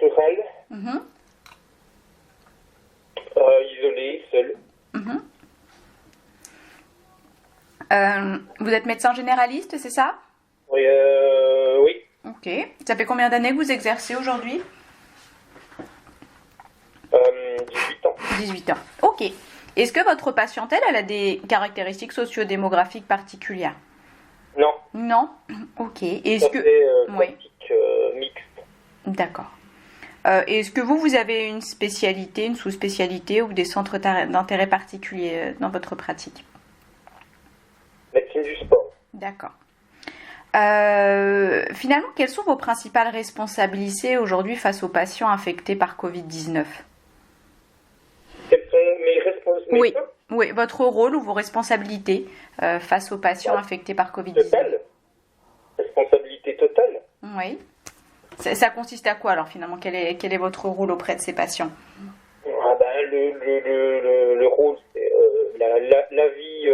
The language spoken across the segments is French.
rurale, Mhm. isolée, seule. Mhm. Vous êtes médecin généraliste, c'est ça? Oui, oui, Ok. Ça fait combien d'années que vous exercez aujourd'hui? 18 ans. 18 ans. Ok. Est-ce que votre patientèle, elle a des caractéristiques socio-démographiques particulières? Non, Non? Ok. Est-ce ça que... fait Oui, pratique mixte. d'accord. Est-ce que vous avez une spécialité, une sous-spécialité ou des centres d'intérêt particuliers dans votre pratique? Médecine du sport. D'accord. Finalement, quelles sont vos principales responsabilités aujourd'hui face aux patients infectés par Covid-19? Quelles sont mes responsabilités? Oui, oui, votre rôle ou vos responsabilités face aux patients infectés par Covid-19? Totale. Responsabilité totale. Oui. Ça consiste à quoi alors finalement? Quel est votre rôle auprès de ces patients? Ah ben, le rôle, c'est la vie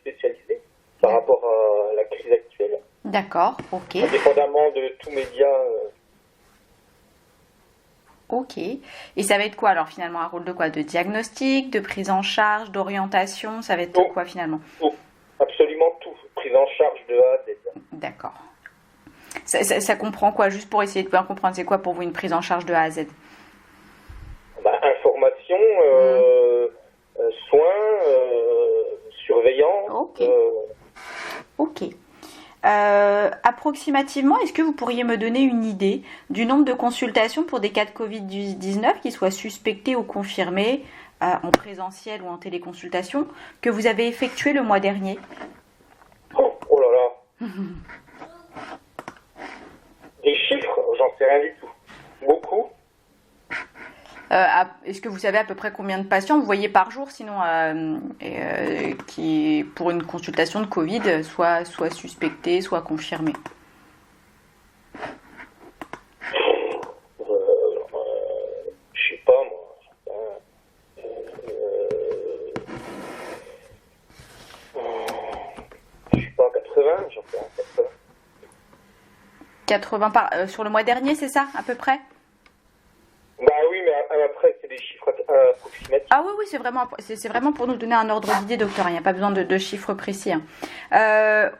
spécialisée par rapport à la crise actuelle. D'accord, ok. Indépendamment de tout média. Ok. Et ça va être quoi alors finalement? Un rôle de quoi? De diagnostic, de prise en charge, d'orientation? Ça va être Tout. quoi finalement? Tout. Absolument tout. Prise en charge de A à Z. D'accord. Ça comprend quoi? Juste pour essayer de bien comprendre, c'est quoi pour vous une prise en charge de A à Z? Bah, information, soins, surveillance. Ok. Ok. Approximativement, est-ce que vous pourriez me donner une idée du nombre de consultations pour des cas de Covid-19 qui soient suspectés ou confirmés en présentiel ou en téléconsultation que vous avez effectué le mois dernier? Oh là là. Des chiffres, j'en sais rien du tout. Beaucoup. Est-ce que vous savez à peu près combien de patients vous voyez par jour, sinon qui, pour une consultation de Covid, soit suspectés, soit confirmés? Je sais pas moi. Je sais pas, 80, j'en sais rien, 80. 80 sur le mois dernier, c'est ça, à peu près? Bah oui, mais après, c'est des chiffres approximatifs. Ah oui, oui, c'est vraiment pour nous donner un ordre d'idée, docteur. Il n'y a pas besoin de chiffres précis, hein.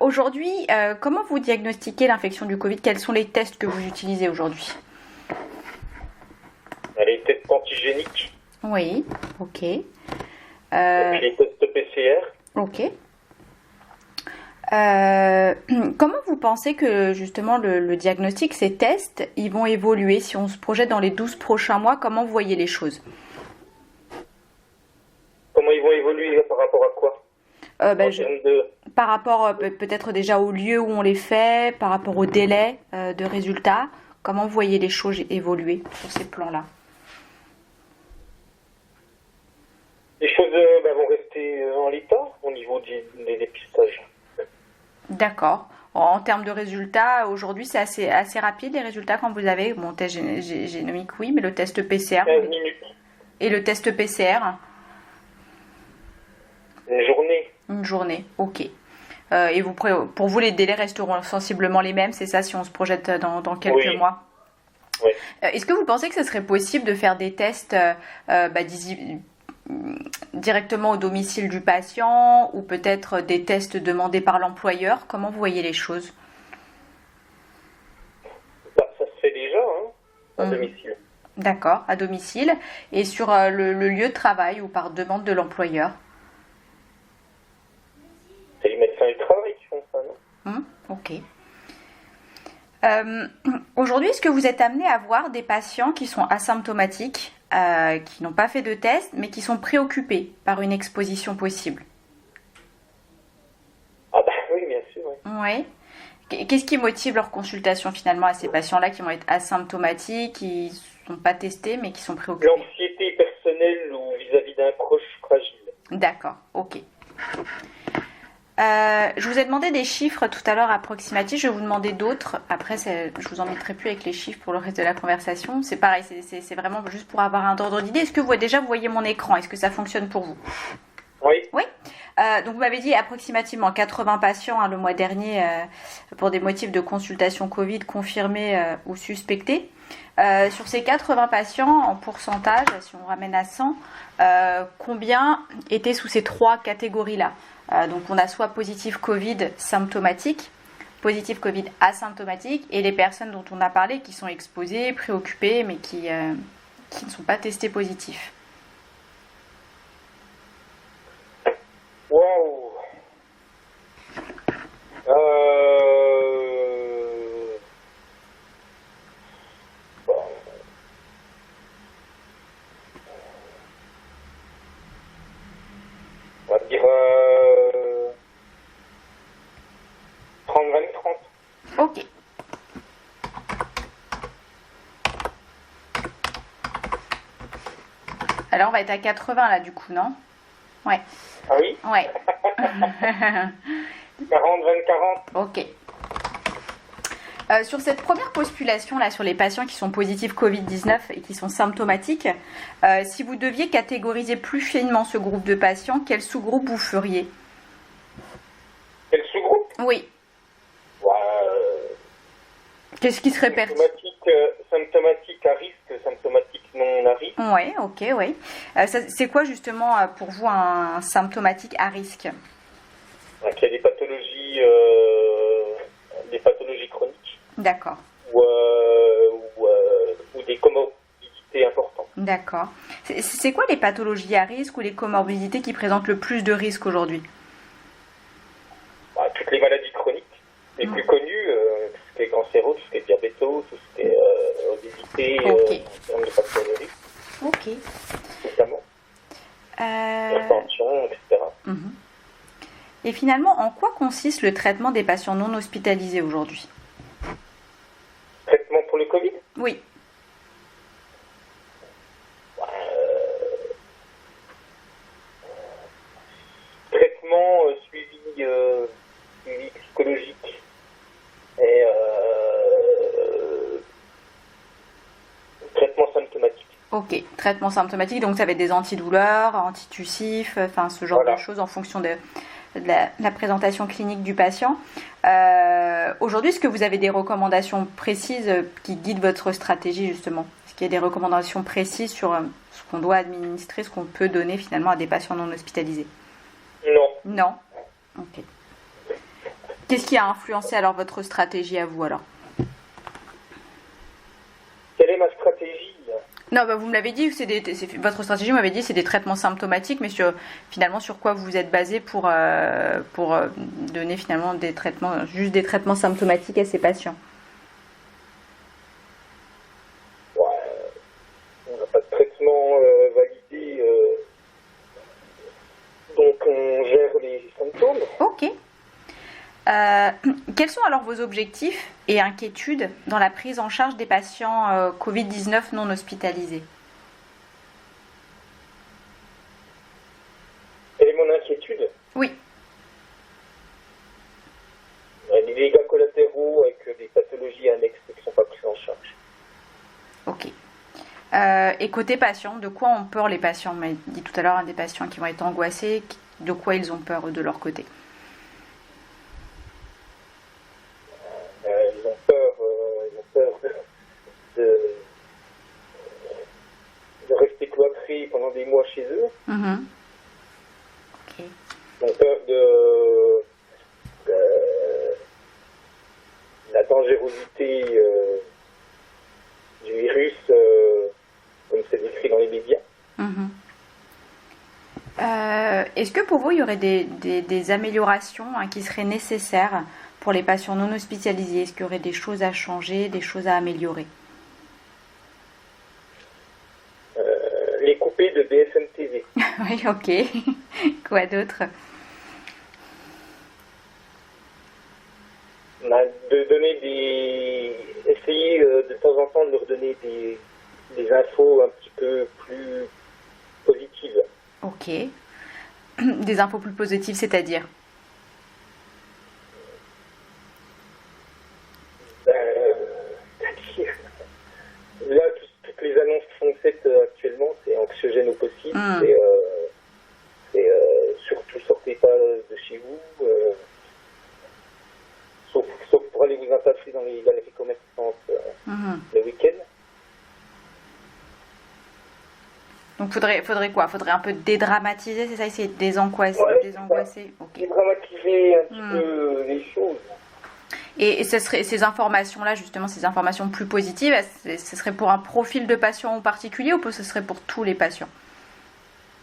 Aujourd'hui, comment vous diagnostiquez l'infection du Covid? Quels sont les tests que vous utilisez aujourd'hui? Les tests antigéniques, Oui, ok. et puis les tests PCR. Ok. Comment vous pensez que justement le diagnostic, ces tests, ils vont évoluer si on se projette dans les 12 prochains mois? Comment vous voyez les choses? Comment ils vont évoluer par rapport à quoi? En termes de... Par rapport peut-être déjà au lieu où on les fait, par rapport au délai de résultats, comment vous voyez les choses évoluer sur ces plans-là? Les choses vont rester en l'état au niveau des dépistages. D'accord. En termes de résultats, aujourd'hui, c'est assez rapide les résultats quand vous avez, bon, test génomique, oui, mais le test PCR 15 minutes. et le test PCR, Une journée. une journée, ok. Et pour vous, les délais resteront sensiblement les mêmes, c'est ça, si on se projette dans quelques mois? Oui. Est-ce que vous pensez que ce serait possible de faire des tests directement au domicile du patient ou peut-être des tests demandés par l'employeur? Comment vous voyez les choses? Bah, ça se fait déjà, à domicile. D'accord, à domicile. Et sur le lieu de travail ou par demande de l'employeur? C'est les médecins du travail qui font ça, non? Ok. Aujourd'hui, est-ce que vous êtes amené à voir des patients qui sont asymptomatiques, qui n'ont pas fait de test, mais qui sont préoccupés par une exposition possible? Ah bah oui, bien sûr. Oui. Oui. Qu'est-ce qui motive leur consultation finalement à ces patients-là qui vont être asymptomatiques, qui ne sont pas testés, mais qui sont préoccupés? L'anxiété personnelle ou vis-à-vis d'un proche fragile. D'accord, ok. Je vous ai demandé des chiffres tout à l'heure approximatifs, je vais vous demander d'autres. Après, je vous en mettrai plus avec les chiffres pour le reste de la conversation. C'est pareil, c'est vraiment juste pour avoir un ordre d'idée. Est-ce que vous voyez mon écran? Est-ce que ça fonctionne pour vous? Oui. Oui. Donc vous m'avez dit approximativement 80 patients le mois dernier pour des motifs de consultation Covid confirmés ou suspectés. Sur ces 80 patients, en pourcentage, si on ramène à 100, combien étaient sous ces 3 catégories-là? Donc on a soit positif Covid symptomatique, positif Covid asymptomatique, et les personnes dont on a parlé qui sont exposées, préoccupées, mais qui ne sont pas testés positifs. Waouh. Bon. On va dire 30, 20, 30. Ok. Alors on va être à 80 là du coup, non? Ouais. Ah oui? Ouais. 40, 20, 40. Ok. Sur cette première postulation là, sur les patients qui sont positifs Covid-19 et qui sont symptomatiques, si vous deviez catégoriser plus finement ce groupe de patients, quel sous-groupe vous feriez? Quel sous-groupe? Oui. Ouais, Qu'est-ce qui serait pertinent? symptomatique à risque, symptomatique non à risque. Oui, ok, oui. C'est quoi justement pour vous un symptomatique à risque? Donc, il y a des pathologies chroniques. D'accord. Ou des comorbidités importantes. D'accord. C'est quoi les pathologies à risque ou les comorbidités qui présentent le plus de risques aujourd'hui? Toutes les maladies chroniques, les plus connues, tout ce qui est cancéro, tout ce qui est diabéto, tout ce qui est obésité, Ok. en termes de facteurs de risque, Ok. notamment, hypertension, etc. Mhm. Et finalement, en quoi consiste le traitement des patients non hospitalisés aujourd'hui? Traitement pour le Covid? Oui. Traitement suivi psychologique et traitement symptomatique. Ok. Traitement symptomatique, donc ça va être des antidouleurs, antitussifs, enfin ce genre Voilà. de choses en fonction de la présentation clinique du patient. Aujourd'hui, est-ce que vous avez des recommandations précises qui guident votre stratégie justement? Est-ce qu'il y a des recommandations précises sur ce qu'on doit administrer, ce qu'on peut donner finalement à des patients non hospitalisés? Non. Non. Ok. Qu'est-ce qui a influencé alors votre stratégie à vous alors? Quelle est ma stratégie? Non, vous me l'avez dit, votre stratégie m'avait dit c'est des traitements symptomatiques, mais finalement sur quoi vous vous êtes basé pour donner finalement des traitements, juste des traitements symptomatiques à ces patients? Ouais, on n'a pas de traitement validé, donc on gère les symptômes. Ok. Quels sont alors vos objectifs et inquiétudes dans la prise en charge des patients Covid-19 non hospitalisés? Quelle est mon inquiétude? Oui. Des dégâts collatéraux avec des pathologies annexes qui ne sont pas prises en charge. Ok. Et côté patient, de quoi ont peur les patients? On m'a dit tout à l'heure des patients qui vont être angoissés, de quoi ils ont peur de leur côté? Ils ont peur de rester cloîtrés pendant des mois chez eux. Mhm. Ok. Ils ont peur de la dangerosité du virus, comme c'est décrit dans les médias. Mhm. Est-ce que pour vous, il y aurait des améliorations qui seraient nécessaires pour les patients non hospitalisés? Est-ce qu'il y aurait des choses à changer, des choses à améliorer? Les coupés de BFM TV. Oui, ok. Quoi d'autre? De donner essayer de temps en temps de leur donner des infos un petit peu plus positives. Ok. Des infos plus positives, c'est-à-dire? C'est-à-dire, là, toutes les annonces qui sont faites actuellement, c'est anxiogène au possible. C'est surtout sortez pas passer dans les galeries commerçantes Mhm. le week-end. Donc faudrait quoi? Faudrait un peu dédramatiser, c'est ça, essayer de désangoisser, Ouais, désangoisser. Ok. Dédramatiser un petit peu les choses. Et ce serait, ces informations-là, justement, ces informations plus positives, ce serait pour un profil de patient en particulier ou ce serait pour tous les patients?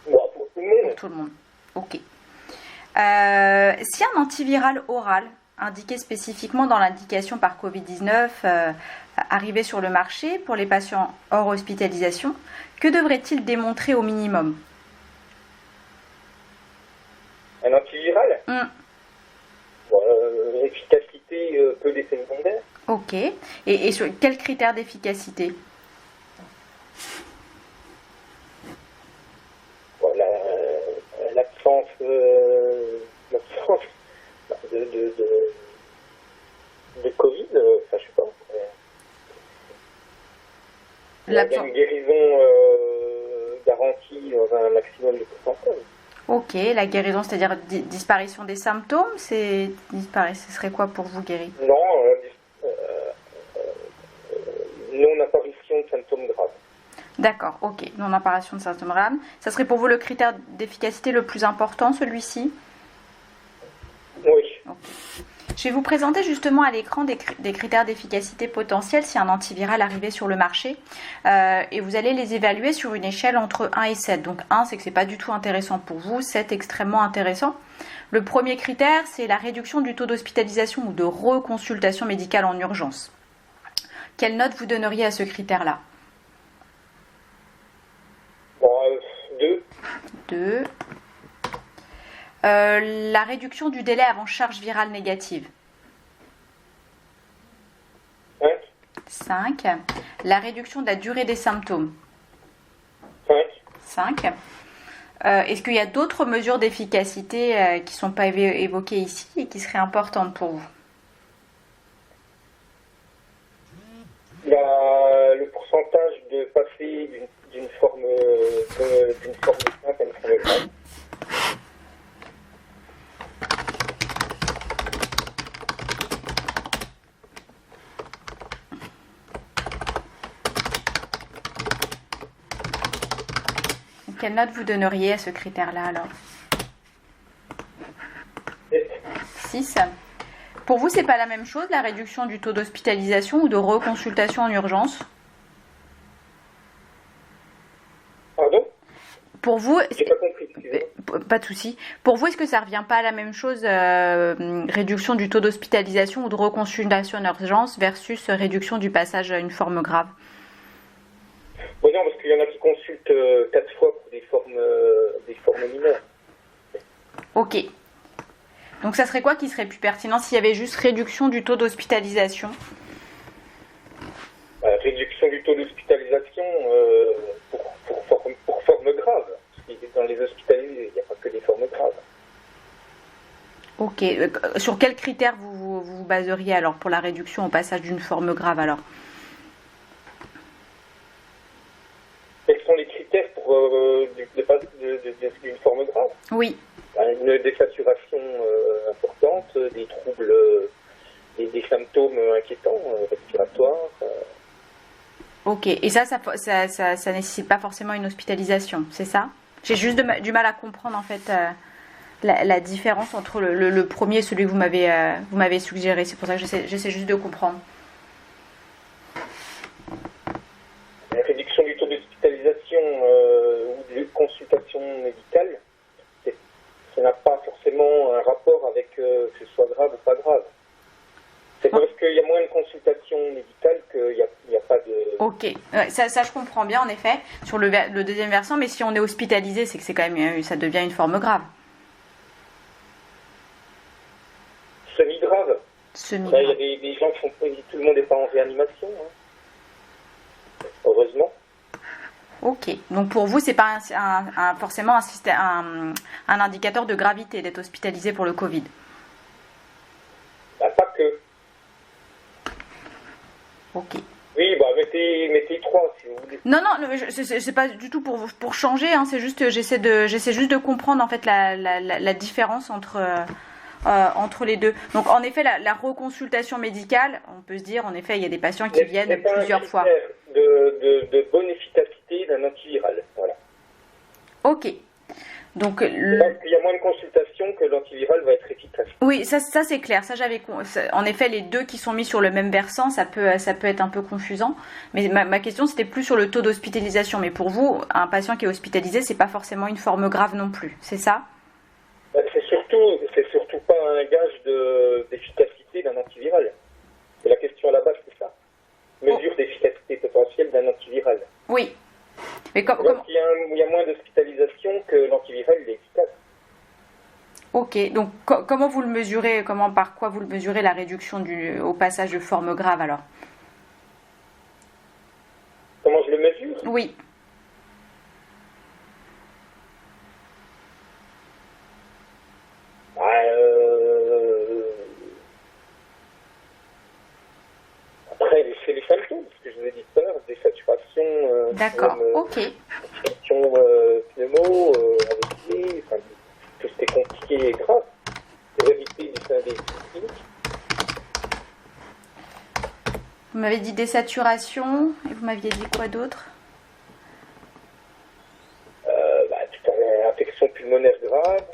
Bon, pour tout le monde. Pour tout le monde. Ok. Si un antiviral oral indiqué spécifiquement dans l'indication par Covid-19 arrivait sur le marché pour les patients hors hospitalisation, que devrait-il démontrer au minimum? Un antiviral, bon, efficacité, peu d'effets secondaires. Ok. Et sur quels critères d'efficacité? Bon, l'absence de Covid, enfin, je sais pas. Une guérison garantie dans un maximum de pourcentage. Ok, la guérison, c'est-à-dire disparition des symptômes, ce serait quoi pour vous guérir? Non, non-apparition de symptômes graves. D'accord, ok, non-apparition de symptômes graves. Ça serait pour vous le critère d'efficacité le plus important, celui-ci? Oui. Okay. Je vais vous présenter justement à l'écran des critères d'efficacité potentiels si un antiviral arrivait sur le marché et vous allez les évaluer sur une échelle entre 1 et 7. Donc 1, c'est que ce n'est pas du tout intéressant pour vous, 7, extrêmement intéressant. Le premier critère, c'est la réduction du taux d'hospitalisation ou de reconsultation médicale en urgence. Quelle note vous donneriez à ce critère-là? Bon, 2. 2. La réduction du délai avant charge virale négative. 5. 5. La réduction de la durée des symptômes. 5. Est-ce qu'il y a d'autres mesures d'efficacité qui ne sont pas évoquées ici et qui seraient importantes pour vous? Le pourcentage de passer d'une forme simple à une forme grave. Quelle note vous donneriez à ce critère-là alors? 6. Pour vous, c'est pas la même chose, la réduction du taux d'hospitalisation ou de reconsultation en urgence? Pardon? Pour vous, j'ai pas compris, excusez-moi. Pas de souci. Pour vous, est-ce que ça revient pas à la même chose, réduction du taux d'hospitalisation ou de reconsultation en urgence versus réduction du passage à une forme grave? Bon, non, parce qu'il y en a qui consultent 4 fois pour des formes mineures. Ok. Donc ça serait quoi qui serait plus pertinent s'il y avait juste réduction du taux d'hospitalisation? Réduction du taux d'hospitalisation pour forme grave. Parce que dans les hospitalisés, il n'y a pas que des formes graves. Ok. Sur quels critères vous baseriez alors pour la réduction au passage d'une forme grave alors? Quels sont les critères pour d'une forme grave? Oui. Une désaturation importante, des troubles, des symptômes inquiétants, respiratoires. Ok, et ça nécessite pas forcément une hospitalisation, c'est ça? J'ai juste du mal à comprendre en fait la différence entre le premier et celui que vous m'avez suggéré. C'est pour ça que j'essaie juste de comprendre. La réduction du taux d'hospitalisation ou de consultation médicale, ça n'a pas forcément un rapport avec que ce soit grave ou pas grave. C'est parce qu'il y a moins de consultations médicales qu'il n'y a pas de... Ok, ça je comprends bien en effet, sur le deuxième versant, mais si on est hospitalisé, c'est que c'est quand même, ça devient une forme grave. Semi-grave. Semi-grave. Il y a des gens qui sont... Tout le monde n'est pas en réanimation, hein. Heureusement. Ok, donc pour vous, c'est pas forcément un indicateur de gravité d'être hospitalisé pour le Covid? Pas que. Ok. Oui, mettez 3 si vous voulez. Non, c'est pas du tout pour changer, hein, c'est juste, j'essaie juste de comprendre en fait la différence entre entre les deux. Donc en effet, la reconsultation médicale, on peut se dire, en effet, il y a des patients qui viennent plusieurs fois. De bonne efficacité d'un antiviral. Voilà. Ok. Donc, il y a moins de consultations que l'antiviral va être efficace. Oui, ça c'est clair. En effet, les deux qui sont mis sur le même versant, ça peut être un peu confusant. Mais ma question, c'était plus sur le taux d'hospitalisation. Mais pour vous, un patient qui est hospitalisé, c'est pas forcément une forme grave non plus, c'est ça? C'est surtout pas un gage d'efficacité d'un antiviral. C'est la question à la base, c'est ça. Mesure d'efficacité potentielle d'un antiviral. Oui. Mais il y a moins d'hospitalisation que l'antiviral, il est efficace. Ok, donc comment vous le mesurez, par quoi vous le mesurez, la réduction au passage de forme grave alors? Comment je le mesure? Oui. Après, c'est les symptômes, ce que je vous ai dit tout à l'heure, désaturation, d'accord, ok. Situation pneumo, AVC, enfin, tout ce qui est compliqué et grave. Sévérité du sein des cliniques. Vous m'avez dit désaturation, et vous m'aviez dit quoi d'autre? Tout à l'heure, infection pulmonaire grave.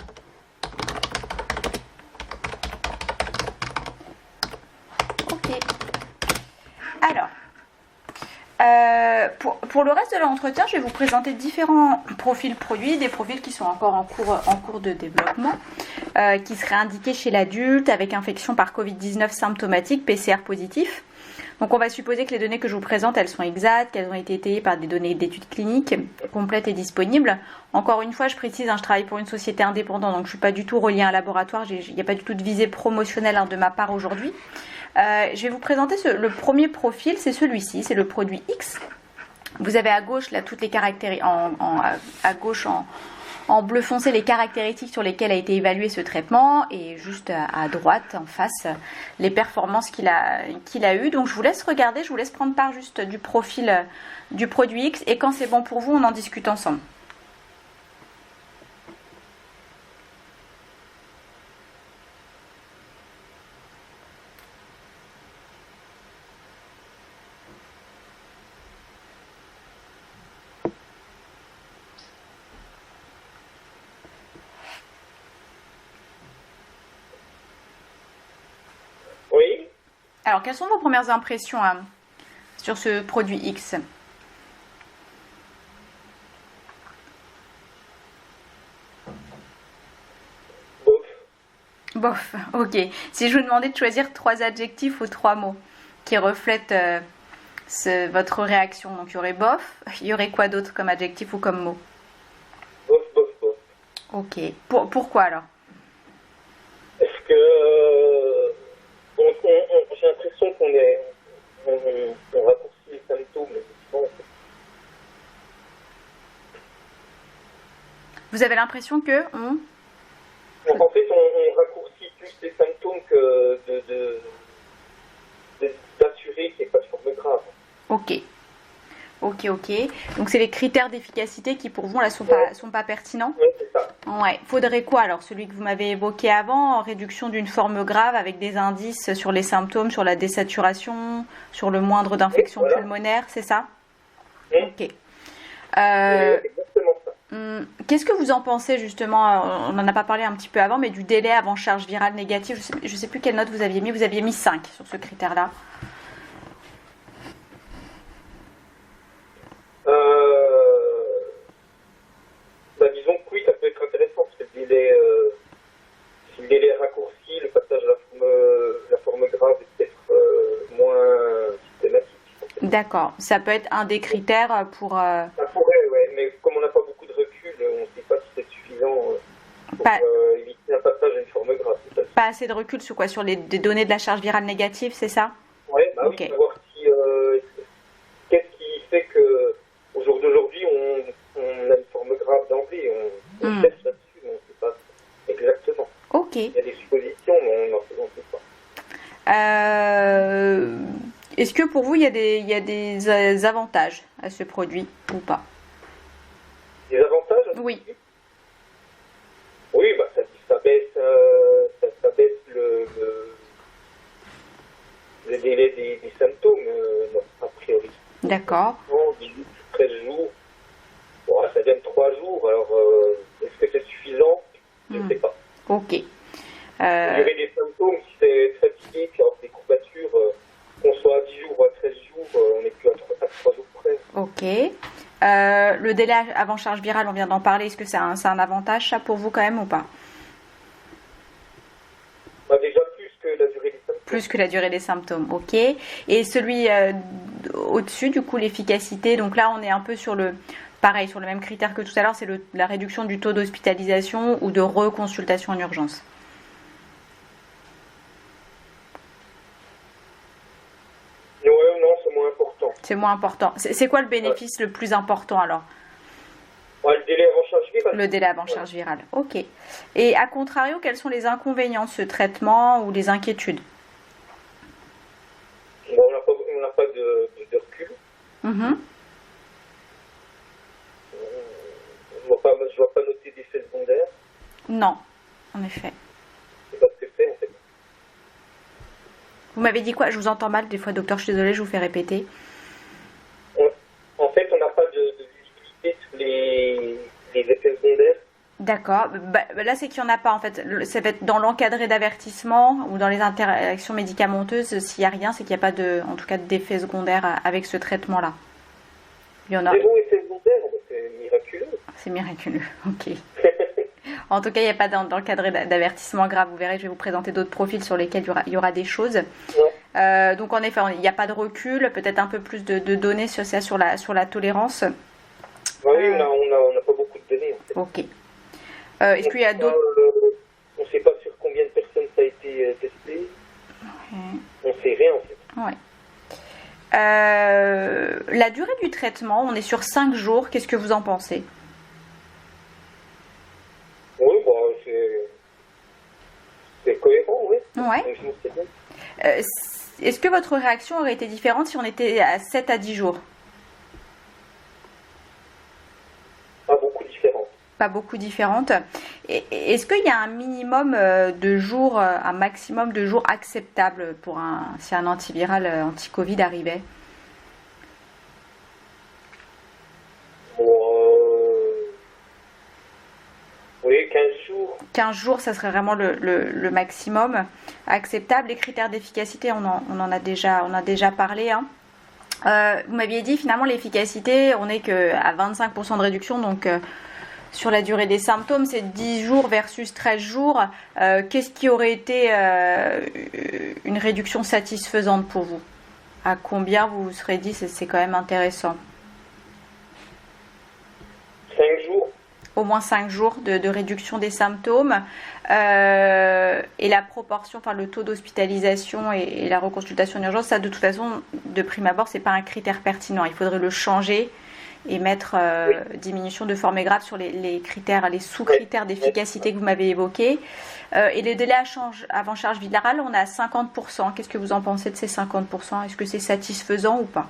Ok. Alors, pour le reste de l'entretien, je vais vous présenter différents profils produits, des profils qui sont encore en cours de développement, qui seraient indiqués chez l'adulte avec infection par Covid-19 symptomatique, PCR positif. Donc on va supposer que les données que je vous présente, elles sont exactes, qu'elles ont été étayées par des données d'études cliniques complètes et disponibles. Encore une fois, je précise, je travaille pour une société indépendante, donc je ne suis pas du tout reliée à un laboratoire, il n'y a pas du tout de visée promotionnelle de ma part aujourd'hui. Je vais vous présenter le premier profil, c'est celui-ci, c'est le produit X. Vous avez à gauche là toutes les caractéristiques, à gauche en bleu foncé les caractéristiques sur lesquelles a été évalué ce traitement et juste à droite en face les performances qu'il a eues. Donc je vous laisse regarder, je vous laisse prendre part juste du profil du produit X et quand c'est bon pour vous, on en discute ensemble. Alors, quelles sont vos premières impressions sur ce produit X? Bof, ok. Si je vous demandais de choisir 3 adjectifs ou 3 mots qui reflètent votre réaction, donc il y aurait bof, il y aurait quoi d'autre comme adjectif ou comme mot? Bof, bof, bof. Ok. Pourquoi alors? Parce que j'ai l'impression qu'on raccourcit les symptômes. Vous avez l'impression que En fait, on raccourcit plus les symptômes que d'assurer qu'il n'y ait pas de forme grave. Ok. Donc c'est les critères d'efficacité qui pour vous là sont pas pertinents. Oui, c'est ça. Ouais. Faudrait quoi alors? Celui que vous m'avez évoqué avant, en réduction d'une forme grave avec des indices sur les symptômes, sur la désaturation, sur le moindre d'infection pulmonaire, c'est ça? Oui. Ok. Exactement ça. Qu'est-ce que vous en pensez justement? On n'en a pas parlé un petit peu avant, mais du délai avant charge virale négative. Je sais plus quelle note vous aviez mis. Vous aviez mis 5 sur ce critère-là. Disons que oui, ça peut être intéressant parce que si le délai est raccourci, le passage à la forme grave est peut-être moins systématique. D'accord, ça peut être un des critères pour... Ça pourrait, ouais, mais comme on n'a pas beaucoup de recul, on ne sait pas si c'est suffisant pour éviter un passage à une forme grave. Pas assez de recul sur quoi? Sur des données de la charge virale négative, c'est ça? Oui, oui, savoir si... qu'est-ce qui fait que au jour d'aujourd'hui, on a une forme grave d'emblée. On teste là-dessus, mais on ne sait pas exactement. Ok. Il y a des suppositions, mais on ne sait pas. Est-ce que pour vous, il y a des avantages à ce produit ou pas? Des avantages? Oui. Oui, ça baisse le délai des symptômes, non, a priori. D'accord. 18, 13 jours. Bon, ça donne 3 jours. Alors, est-ce que c'est suffisant? Je ne sais pas. Ok. La durée des symptômes, si c'est fatigué, puis alors des courbatures, qu'on soit à 10 jours ou à 13 jours, on n'est plus à 3 jours près. Ok. Le délai avant charge virale, on vient d'en parler. Est-ce que c'est un avantage, ça, pour vous, quand même, ou pas? Bah, déjà plus que la durée des symptômes. Plus que la durée des symptômes, ok. Et celui au-dessus, du coup, l'efficacité. Donc là, on est un peu sur pareil, sur le même critère que tout à l'heure, c'est la réduction du taux d'hospitalisation ou de reconsultation en urgence. Non, c'est moins important. C'est moins important. C'est quoi le bénéfice le plus important alors? Ouais, le délai avant charge virale. Le délai avant charge virale, ok. Et à contrario, quels sont les inconvénients de ce traitement ou les inquiétudes? Bon, on n'a pas de recul. Mm-hmm. Je vois pas noter d'effets secondaires. Non, en effet. C'est pas ce que c'est en fait. Vous m'avez dit quoi? Je vous entends mal des fois, docteur, je suis désolée, je vous fais répéter. En fait, on n'a pas de visibilité sur les effets secondaires. D'accord. Là, c'est qu'il n'y en a pas en fait. Ça va être dans l'encadré d'avertissement ou dans les interactions médicamenteuses. S'il n'y a rien, c'est qu'il n'y a pas en tout cas, d'effets secondaires avec ce traitement-là. Il y en a. Zéro effet secondaire, c'est miraculeux. C'est miraculeux, ok. En tout cas, il n'y a pas d'encadré d'avertissement grave. Vous verrez, je vais vous présenter d'autres profils sur lesquels il y aura des choses. Ouais. Donc, en effet, il n'y a pas de recul. Peut-être un peu plus de données sur la tolérance. Oui, on n'a pas beaucoup de données en fait. Ok. Est-ce qu'il y a d'autres... On ne sait pas sur combien de personnes ça a été testé. On ne sait rien en fait. Ouais. La durée du traitement, on est sur 5 jours. Qu'est-ce que vous en pensez? Oui, c'est cohérent, oui. Ouais. Donc, c'est bien. Est-ce que votre réaction aurait été différente si on était à 7 à 10 jours? Pas beaucoup différent. Pas beaucoup différente. Est-ce qu'il y a un minimum de jours, un maximum de jours acceptable pour si un antiviral anti-Covid arrivait? Oui, 15 jours. 15 jours, ça serait vraiment le maximum acceptable. Les critères d'efficacité, on a déjà parlé. Hein. Vous m'aviez dit finalement l'efficacité, on n'est qu'à 25% de réduction, donc sur la durée des symptômes, c'est 10 jours versus 13 jours. Qu'est-ce qui aurait été une réduction satisfaisante pour vous? À combien vous vous serez dit c'est quand même intéressant? 5 jours. Au moins 5 jours de réduction des symptômes. Et la proportion, enfin le taux d'hospitalisation et la reconsultation en urgence, ça de toute façon, de prime abord, c'est pas un critère pertinent. Il faudrait le changer et mettre diminution de forme grave sur les critères, les sous-critères d'efficacité que vous m'avez évoqués. Et les délais avant charge virale, on a 50%. Qu'est-ce que vous en pensez de ces 50%? Est-ce que c'est satisfaisant ou pas?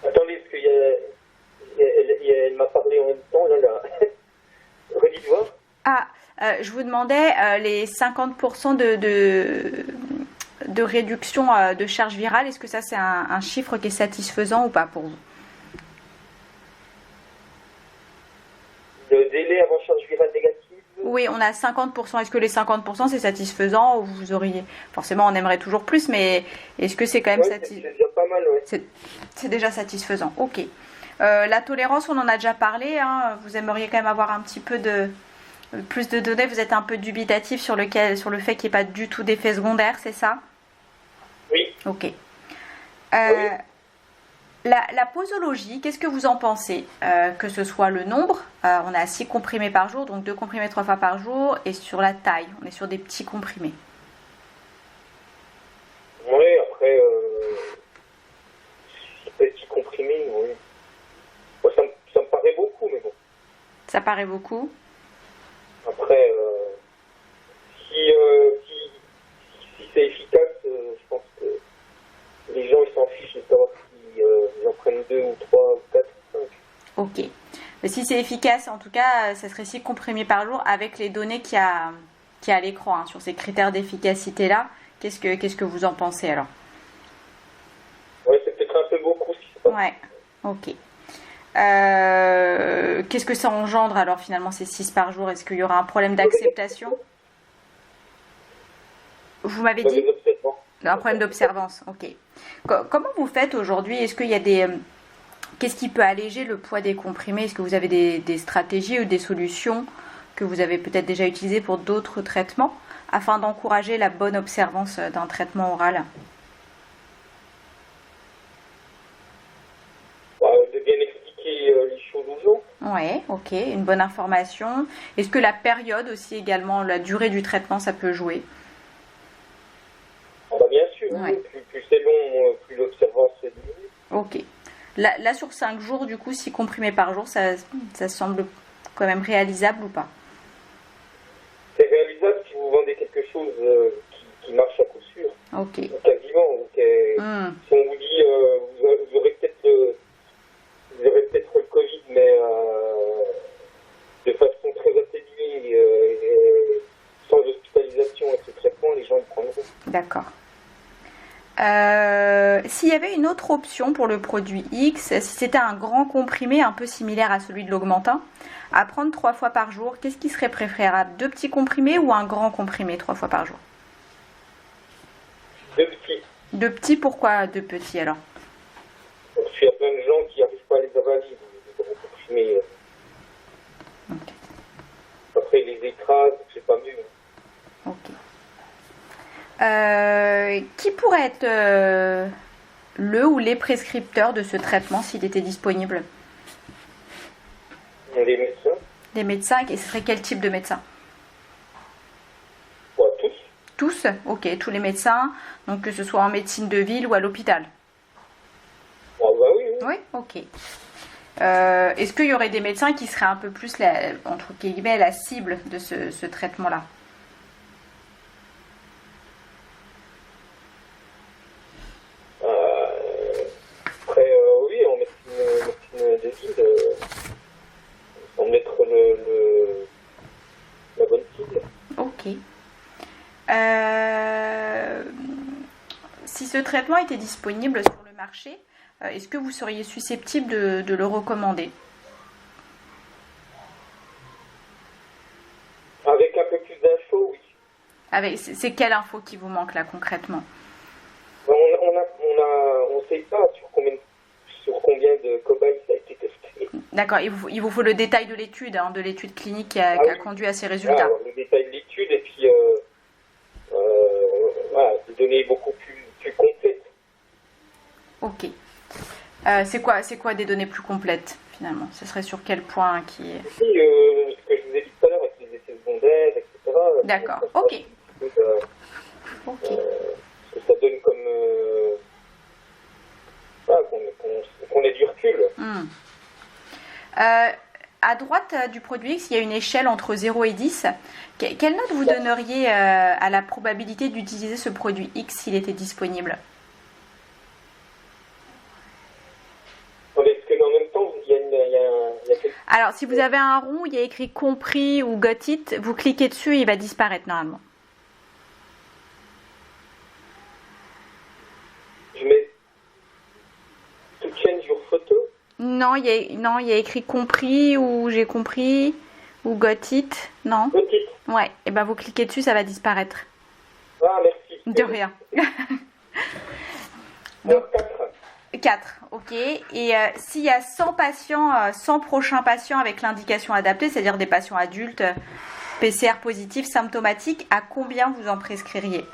Attendez, parce qu'elle m'a parlé en même temps, là. Redis voir. Je vous demandais les 50% de réduction de charge virale. Est-ce que ça, c'est un chiffre qui est satisfaisant ou pas pour vous? Le délai avant charge virale négative? Oui, on a 50%. Est-ce que les 50% c'est satisfaisant ou vous auriez... Forcément, on aimerait toujours plus, mais est-ce que c'est quand même satisfaisant? C'est déjà pas mal, oui. C'est déjà satisfaisant, ok. La tolérance, on en a déjà parlé. Hein. Vous aimeriez quand même avoir un petit peu plus de données. Vous êtes un peu dubitatif sur le fait qu'il n'y ait pas du tout d'effet secondaire, c'est ça? Oui. Ok. Oui. La posologie, qu'est-ce que vous en pensez? Que ce soit le nombre, on a 6 comprimés par jour, donc 2 comprimés 3 fois par jour, et sur la taille, on est sur des petits comprimés. Oui, après, petits comprimés, oui. Bon, ça me paraît beaucoup, mais bon. Ça paraît beaucoup? Après, si c'est efficace, je pense que les gens ils s'en fichent de savoir s'ils en prennent 2 ou 3 ou 4 ou 5. Ok. Mais si c'est efficace, en tout cas, ça serait 6 comprimés par jour avec les données qu'il y a à l'écran, hein, sur ces critères d'efficacité-là. Qu'est-ce que vous en pensez alors? Ouais, c'est peut-être un peu beaucoup si c'est pas. Ouais, ok. Qu'est-ce que ça engendre alors finalement ces 6 par jour? Est-ce qu'il y aura un problème d'acceptation? Vous m'avez dit un problème d'observance, ok. Comment vous faites aujourd'hui? Est-ce qu'il y a qu'est-ce qui peut alléger le poids des comprimés? Est-ce que vous avez des stratégies ou des solutions que vous avez peut-être déjà utilisées pour d'autres traitements afin d'encourager la bonne observance d'un traitement oral? De bien expliquer les choses aux gens. Ouais, ok, une bonne information. Est-ce que la période aussi également, la durée du traitement, ça peut jouer? Bien sûr, ouais. Plus c'est long, plus l'observance est diminue. Ok. Là, sur 5 jours, du coup, 6 comprimés par jour, ça semble quand même réalisable ou pas? C'est réalisable si vous vendez quelque chose qui marche à coup sûr. Ok. Quasiment. Si on vous dit, vous aurez peut-être le Covid, mais de façon très atténuée, et sans hospitalisation et ce traitement, les gens le prendront. D'accord. S'il y avait une autre option pour le produit X, si c'était un grand comprimé un peu similaire à celui de l'Augmentin, à prendre 3 fois par jour, qu'est-ce qui serait préférable? 2 petits comprimés ou un grand comprimé 3 fois par jour? 2 petits. 2 petits, pourquoi 2 petits alors? Parce qu'il y a plein de gens qui n'arrivent pas à les avaler, les gros comprimés. Okay. Après, ils les écrasent, c'est pas mieux. Ok. Qui pourrait être le ou les prescripteurs de ce traitement s'il était disponible? Les médecins. Des médecins, et ce serait quel type de médecin? Tous. Tous? Ok, tous les médecins, donc que ce soit en médecine de ville ou à l'hôpital? Oui. Oui, ok. Est-ce qu'il y aurait des médecins qui seraient un peu plus, entre guillemets, la cible de ce traitement-là? Oui, en médecine de ville, en mettre la bonne cible. Ok. Si ce traitement était disponible sur le marché, est-ce que vous seriez susceptible de le recommander? Avec un peu plus d'infos, oui. C'est quelle info qui vous manque là concrètement? On ne sait pas sur combien de cobayes ça a été testé. D'accord, il vous faut le détail de l'étude clinique qui a conduit à ces résultats. Le détail de l'étude et puis des données beaucoup plus complètes. Ok. C'est quoi des données plus complètes finalement? Ce serait sur quel point qui est... Ce que je vous ai dit tout à l'heure avec les effets secondaires, etc. D'accord, ok. Ça donne comme... qu'on ait du recul. À droite du produit X, il y a une échelle entre 0 et 10. Quelle note vous donneriez à la probabilité d'utiliser ce produit X s'il était disponible? Est-ce qu'en même temps, il y a quelque... Alors, si vous avez un rond où il y a écrit compris ou got it, vous cliquez dessus et il va disparaître normalement. Je mets to change your photo. Non, il y a écrit compris ou j'ai compris ou got it. Non. Got it. Ouais, et ben vous cliquez dessus, ça va disparaître. Ah, merci. De rien. Donc 4, ok. Et s'il y a 100 patients, 100 prochains patients avec l'indication adaptée, c'est-à-dire des patients adultes, PCR positifs, symptomatiques, à combien vous en prescririez?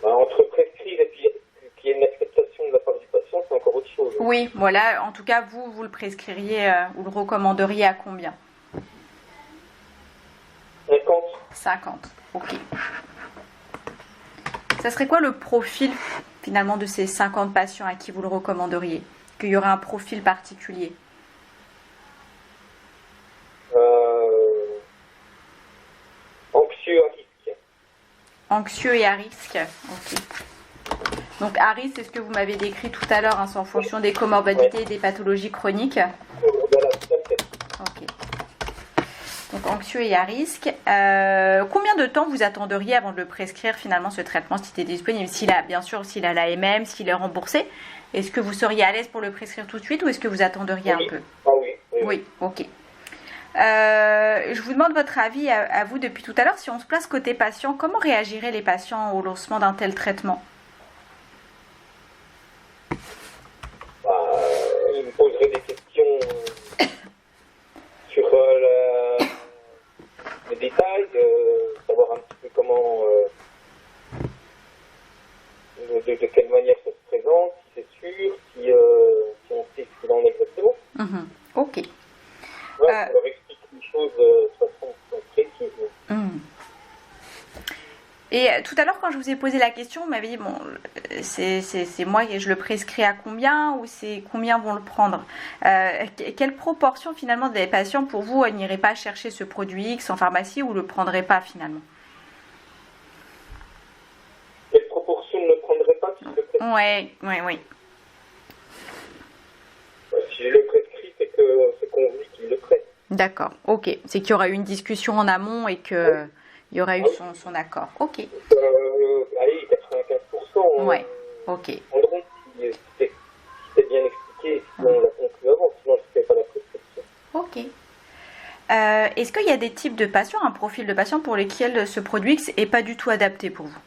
Entre prescrire et puis qu'il y ait une acceptation de la part du patient, c'est encore autre chose. Oui, voilà, en tout cas, vous le prescririez ou le recommanderiez à combien? 50. 50, ok. Ça serait quoi le profil finalement de ces 50 patients à qui vous le recommanderiez? Qu'il y aurait un profil particulier? Anxieux à risque. Anxieux et à risque, ok. Donc à risque, c'est ce que vous m'avez décrit tout à l'heure, c'est en fonction des comorbidités et des pathologies chroniques. Voilà, tout à fait. Ok. Donc donc anxieux et à risque. Combien de temps vous attendriez avant de le prescrire finalement ce traitement s'il était disponible? Bien sûr, s'il a l'AMM, s'il est remboursé. Est-ce que vous seriez à l'aise pour le prescrire tout de suite ou est-ce que vous attendriez un peu? Ah oui. Oui, ok. Je vous demande votre avis à vous depuis tout à l'heure. Si on se place côté patient, comment réagiraient les patients au lancement d'un tel traitement? Ils me poseraient des questions sur les détails, savoir un petit peu comment, de quelle manière ça se présente, si c'est sûr, si on sait ce qu'il en est exactement. Ok. On leur explique les choses de façon précise. Et tout à l'heure, quand je vous ai posé la question, vous m'avez dit, bon, c'est moi et je le prescris à combien ou c'est combien vont le prendre? Quelle proportion finalement des patients pour vous n'iraient pas chercher ce produit X en pharmacie ou le prendraient pas finalement? Quelle proportion ne le prendrait pas si je le prescris? Oui. Si je le prescris, c'est que c'est convenu qu'il le prenne. D'accord, ok. C'est qu'il y aura eu une discussion en amont et que il y aura eu son accord. Ok. Allez, 95%. Ouais, ok. En gros, si c'était bien expliqué, si on l'a conclu avant, sinon je ne fais pas la prescription. Ok. Est-ce qu'il y a des types de patients, un profil de patients pour lesquels ce produit X n'est pas du tout adapté pour vous?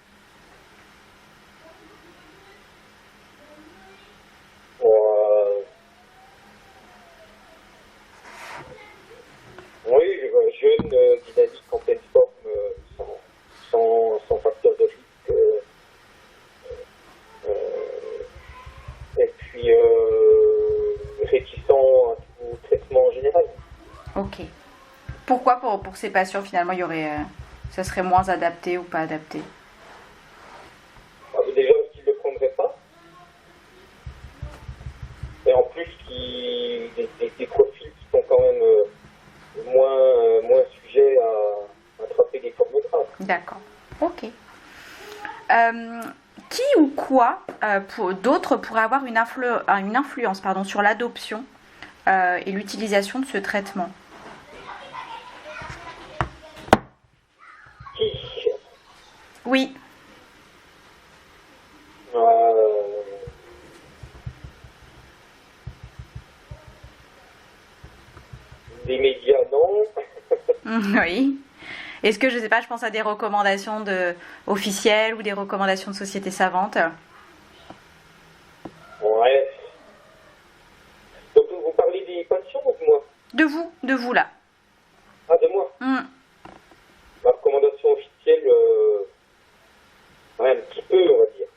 Oui, jeune, dynamique, en pleine forme, sans facteur de risque. Et puis réticent à tout traitement en général. Ok. Pourquoi pour ces patients finalement ça serait moins adapté ou pas adapté? Déjà qu'ils ne le prendraient pas. Et en plus, des profils qui sont quand même moins sujets à attraper des formes graves. D'accord. Ok. Qui ou quoi d'autres pourraient avoir une influence sur l'adoption et l'utilisation de ce traitement? Qui? Oui. Des médias, non. Oui. Est-ce que, je sais pas, je pense à des recommandations officielles ou des recommandations de sociétés savantes? Ouais. Donc vous parlez des patients ou de moi? De vous là. Ah, de moi. Ma recommandation officielle, un petit peu, on va dire.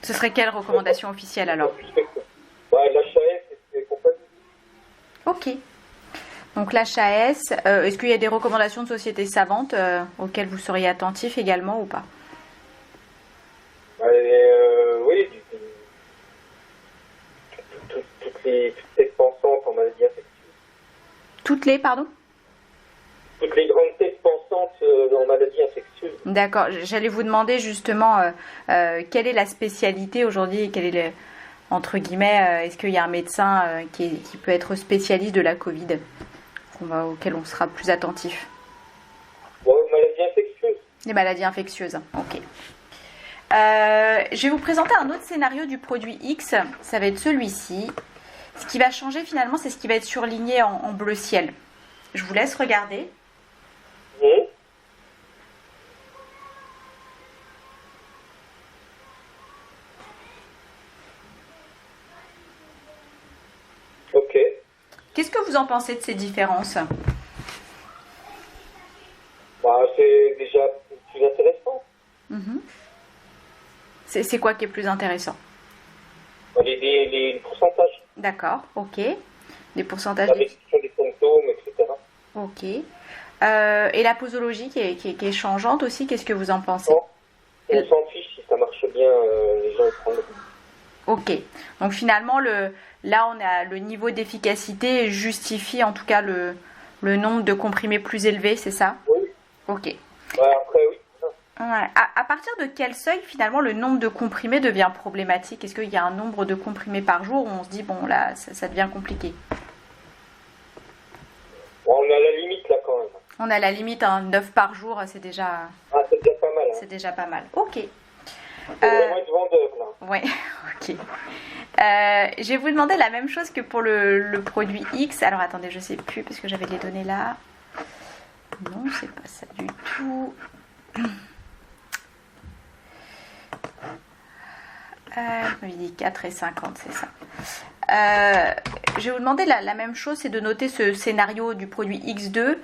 Ce serait quelle recommandation officielle alors? L'HAS et compagnie. Ok. Donc l'HAS, est-ce qu'il y a des recommandations de sociétés savantes auxquelles vous seriez attentif également ou pas? Oui, toutes les têtes pensantes en maladie infectieuse. Toutes les, pardon? Toutes les grandes têtes pensantes en maladie infectieuse. D'accord, j'allais vous demander justement quelle est la spécialité aujourd'hui, entre guillemets, est-ce qu'il y a un médecin qui peut être spécialiste de la Covid, auquel on sera plus attentif? Maladies infectieuses. Les maladies infectieuses, ok. Je vais vous présenter un autre scénario du produit X, ça va être celui-ci. Ce qui va changer finalement, c'est ce qui va être surligné en bleu ciel. Je vous laisse regarder. Ok. Qu'est-ce que vous en pensez de ces différences? C'est déjà plus intéressant. C'est quoi qui est plus intéressant? Les pourcentages. D'accord, ok. Des pourcentages. La réduction des symptômes, etc. Ok. Et la posologie qui est changeante aussi, qu'est-ce que vous en pensez? Non, on s'en fiche, si ça marche bien, les gens le prennent. Ok. Donc finalement, là, on a le niveau d'efficacité justifie en tout cas le nombre de comprimés plus élevé, c'est ça? Oui. Ok. Après, oui. Ouais. À partir de quel seuil, finalement, le nombre de comprimés devient problématique? Est-ce qu'il y a un nombre de comprimés par jour où on se dit, bon, là, ça devient compliqué? On a la limite, hein, 9 par jour, Ah, c'est déjà pas mal. Hein. c'est déjà pas mal. Ok. C'est vraiment être vendeur, là. Ouais, ok. Je vais vous demander la même chose que pour le produit X. Alors attendez, je sais plus parce que j'avais les données là. Non, c'est pas ça du tout. Je m'avais dit 4 et 50, c'est ça. Je vais vous demander la même chose, c'est de noter ce scénario du produit X2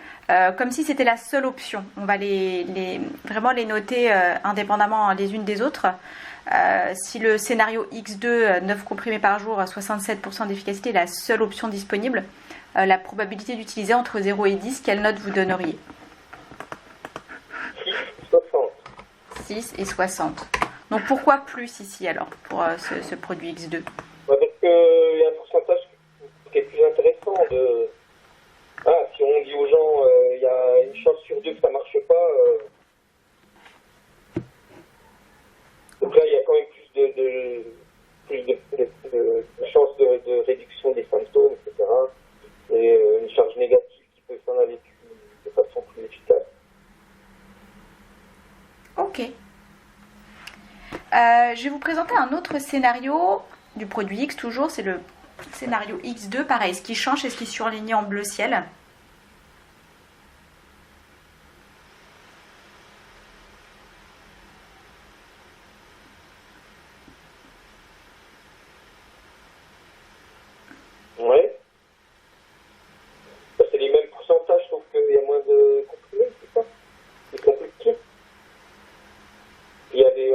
comme si c'était la seule option. On va vraiment les noter indépendamment les unes des autres. Si le scénario X2, 9 comprimés par jour, 67% d'efficacité est la seule option disponible, la probabilité d'utiliser entre 0 et 10, quelle note vous donneriez? 60. 6 et 60. Donc pourquoi plus ici alors pour ce produit X2? Parce qu'il y a un pourcentage qui est plus intéressant de... Ah, si on dit aux gens, il y a une chance sur deux que ça marche pas, donc là, il y a quand même plus de chances de réduction des symptômes, etc. Et une charge négative qui peut s'en aller de façon plus efficace. Ok. Je vais vous présenter un autre scénario du produit X toujours, c'est le scénario X2, pareil, ce qui change c'est ce qui est surligné en bleu ciel. Ouais. Ça, c'est les mêmes pourcentages, sauf qu'il y a moins de comprimés, c'est ça? C'est compliqué.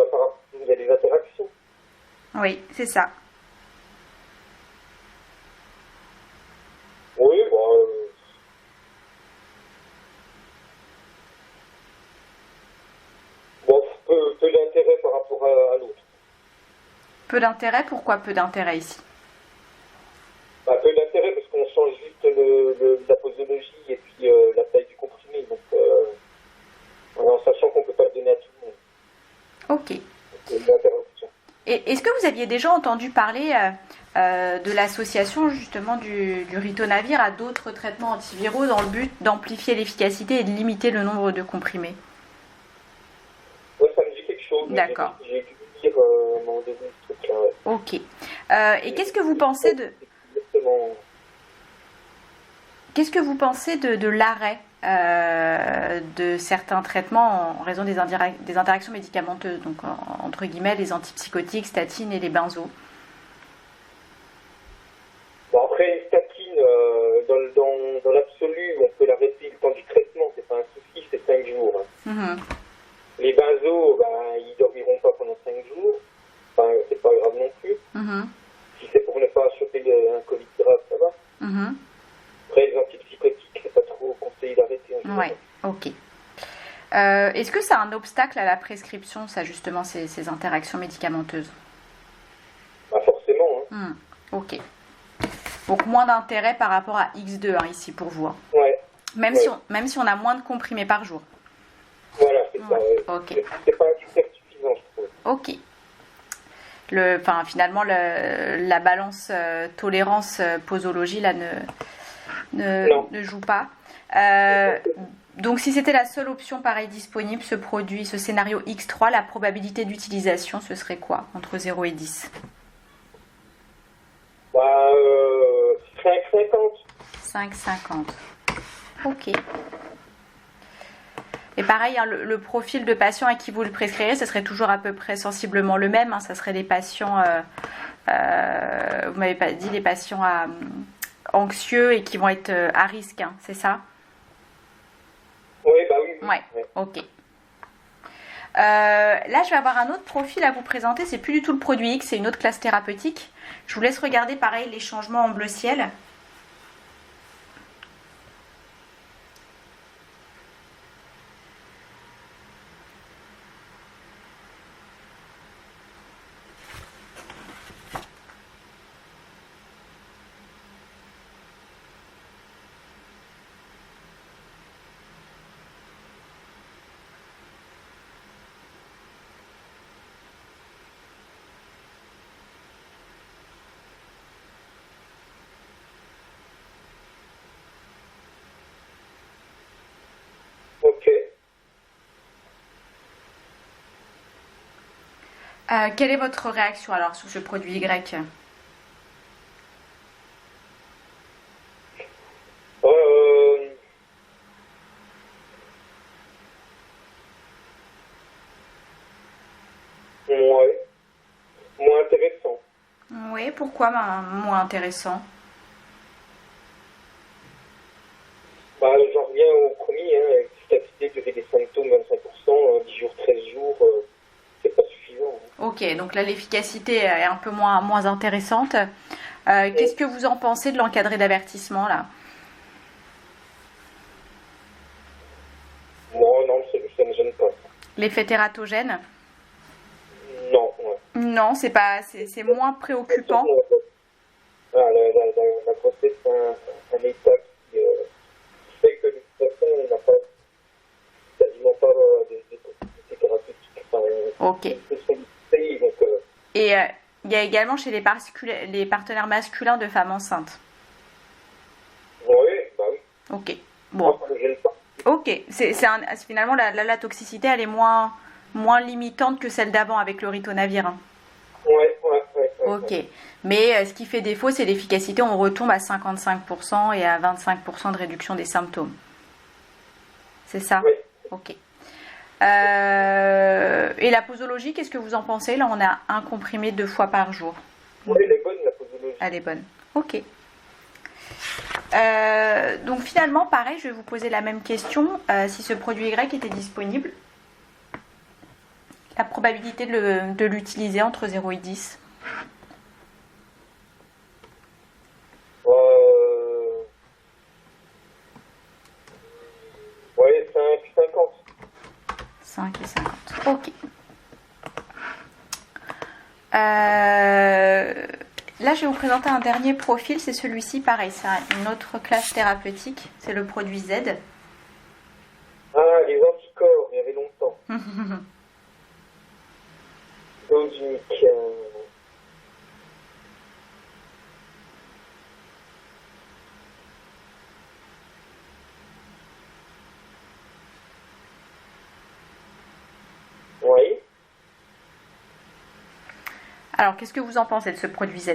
Apparemment, il y a des interactions. Oui, c'est ça. Oui, peu d'intérêt par rapport à l'autre. Peu d'intérêt, pourquoi peu d'intérêt ici? Peu d'intérêt parce qu'on change juste la posologie et puis la taille du comprimé, donc en sachant qu'on ne peut pas le donner à tout le monde. Ok. C'est une interruption. Et est-ce que vous aviez déjà entendu parler de l'association justement du ritonavir à d'autres traitements antiviraux dans le but d'amplifier l'efficacité et de limiter le nombre de comprimés? Ouais, ça me dit quelque chose. D'accord. J'ai dû lire à un moment donné ce truc-là. Ouais. Ok. Et qu'est-ce que vous pensez de... Exactement. Qu'est-ce que vous pensez de l'arrêt de certains traitements en raison des interactions médicamenteuses, donc entre guillemets les antipsychotiques, statines et les benzos? Bon, après, une statine, dans l'absolu, on peut l'arrêter le temps du traitement, c'est pas un souci, c'est 5 jours. Hein. Mm-hmm. Les benzos, ils dormiront pas pendant 5 jours, enfin, c'est pas grave non plus. Mm-hmm. Si c'est pour ne pas choper un Covid grave, ça va. Mm-hmm. Après, les antipsychotiques, c'est pas trop conseillé d'arrêter. Ouais, ok. Est-ce que c'est un obstacle à la prescription, ça justement, ces interactions médicamenteuses? Pas forcément. Hein. Ok. Donc moins d'intérêt par rapport à X2 hein, ici pour vous. Hein. Ouais. Même si on a moins de comprimés par jour. Voilà, c'est ça. Ouais. Ok. C'est pas un critère suffisant, je trouve. Ok. Finalement, la balance tolérance-posologie là ne joue pas. Donc si c'était la seule option pareil disponible, ce produit, ce scénario X3, la probabilité d'utilisation, ce serait quoi entre 0 et 10? 5,50. 5,50. Ok. Et pareil, hein, le profil de patient à qui vous le prescrirez, ce serait toujours à peu près sensiblement le même. Hein, ça serait des patients, vous m'avez pas dit, les patients anxieux et qui vont être à risque, hein, c'est ça? Oui. Ouais, ok. Là, je vais avoir un autre profil à vous présenter. C'est plus du tout le produit X, c'est une autre classe thérapeutique. Je vous laisse regarder pareil les changements en bleu ciel. Quelle est votre réaction alors sur ce produit Y? Ouais, moins intéressant. Oui, pourquoi moins intéressant? Bah, j'en reviens au premier, hein, efficacité, durée des symptômes 25%, 10 jours, 13 jours, c'est pas suffisant. Hein. Ok, donc là l'efficacité est un peu moins intéressante. Qu'est-ce que vous en pensez de l'encadré d'avertissement là? Moi, non, ça ne me gêne pas. L'effet tératogène? Non, ouais. Non, c'est moins préoccupant. Ah, la grossesse, c'est un état qui fait que de toute façon, on n'a pas quasiment pas des possibilités thérapeutiques. Enfin, Ok. donc, Et il y a également chez les partenaires masculins de femmes enceintes. oui, bah oui. Ok. Bon. Ça ne me gêne pas. Ok. Finalement, la toxicité, elle est moins limitante que celle d'avant avec le ritonavir. Hein. Ouais. Ok. Mais ce qui fait défaut, c'est l'efficacité. On retombe à 55% et à 25% de réduction des symptômes. C'est ça? Oui. Ok. Et la posologie, qu'est-ce que vous en pensez? Là, on a un comprimé 2 fois par jour. Oui, elle est bonne, la posologie. Elle est bonne. Ok. Donc finalement, pareil, je vais vous poser la même question. Si ce produit Y était disponible, la probabilité de l'utiliser entre 0 et 10? Ouais, 50. 5 et 50. Ok. Là, je vais vous présenter un dernier profil. C'est celui-ci, pareil. C'est une autre classe thérapeutique. C'est le produit Z. Ah, les anticorps, il y avait longtemps. Dose unique. Oui. Alors, qu'est-ce que vous en pensez de ce produit Z?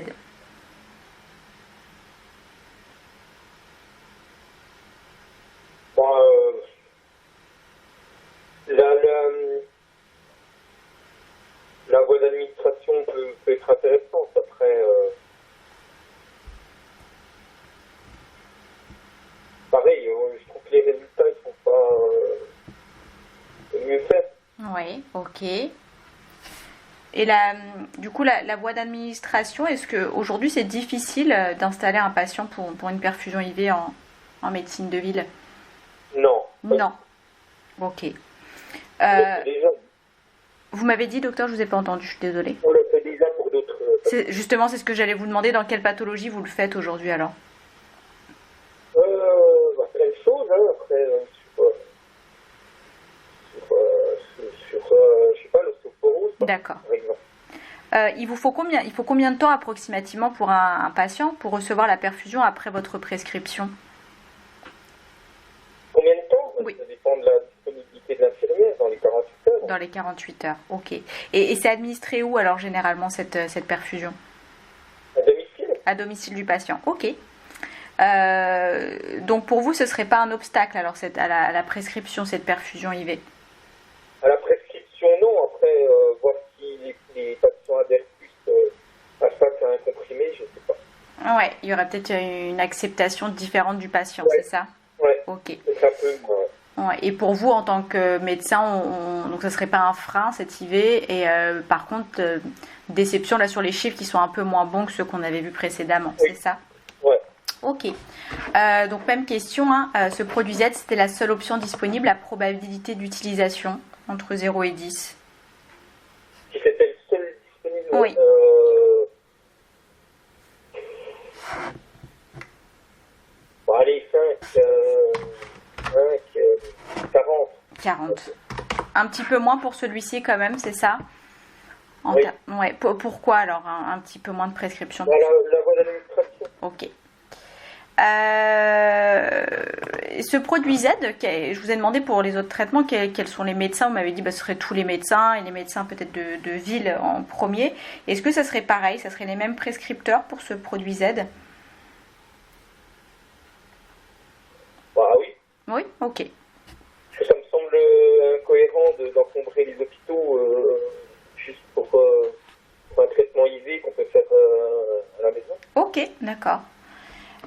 Bon, la voie d'administration peut être intéressante. Après, pareil, je trouve que les résultats ne sont pas mieux faits. Oui, ok. Et du coup, la voie d'administration, est-ce qu'aujourd'hui c'est difficile d'installer un patient pour une perfusion IV en médecine de ville? Non. Non. Ok. On le fait déjà. Vous m'avez dit, docteur, je vous ai pas entendu, je suis désolée. On le fait déjà pour d'autres. Justement, c'est ce que j'allais vous demander, dans quelle pathologie vous le faites aujourd'hui alors? C'est la même chose, hein, après, je sais pas, l'ostéoporose. D'accord. Par exemple. Il faut combien de temps approximativement pour un patient pour recevoir la perfusion après votre prescription? Combien de temps? Oui. Ça dépend de la disponibilité de l'infirmière dans les 48 heures. Dans les 48 heures, ok. Et c'est administré où alors généralement cette perfusion? À domicile. À domicile du patient, ok. Donc pour vous, ce serait pas un obstacle alors à la prescription, cette perfusion IV? À la prescription, non. Après, voir si les patients adhèrent plus à ça qu'à un comprimé, je ne sais pas. Ouais, il y aurait peut-être une acceptation différente du patient, Ouais. c'est ça? Ouais. Ok. C'est un peu. Ouais. Et pour vous, en tant que médecin, donc ça serait pas un frein cette IV. Et par contre, déception là sur les chiffres qui sont un peu moins bons que ceux qu'on avait vus précédemment, Oui. c'est ça? Ouais. Ok. Donc même question, hein, ce produit Z, c'était la seule option disponible, la probabilité d'utilisation entre 0 et 10. Si c'était le seul disponible. Oui. Bon, allez, 40. 40. Un petit peu moins pour celui-ci quand même, c'est ça? Oui. Ouais. Pourquoi alors un petit peu moins de prescription? La voie d'administration. Ok. Ce produit Z, je vous ai demandé pour les autres traitements quels sont les médecins. Vous m'avez dit que ce seraient tous les médecins et les médecins peut-être de ville en premier. Est-ce que ça serait pareil? Ça serait les mêmes prescripteurs pour ce produit Z? Bah oui. Oui, ok. Ça me semble incohérent d'encombrer les hôpitaux juste pour un traitement IV qu'on peut faire à la maison. Ok, d'accord.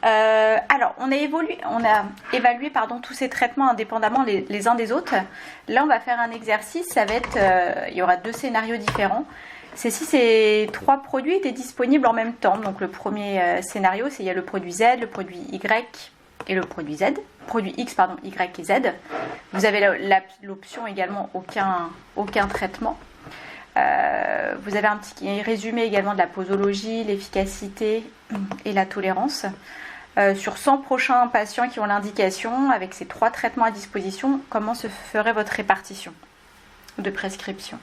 Alors, on a évalué tous ces traitements indépendamment les uns des autres. Là, on va faire un exercice. Ça va être, il y aura 2 scénarios différents. C'est si ces 3 produits étaient disponibles en même temps. Donc, le premier scénario, c'est il y a le produit Z, le produit Y et le produit Z. Produit X, pardon, Y et Z. Vous avez l'option également aucun traitement. Vous avez un petit résumé également de la posologie, l'efficacité et la tolérance. Sur 100 prochains patients qui ont l'indication, avec ces 3 traitements à disposition, comment se ferait votre répartition de prescription?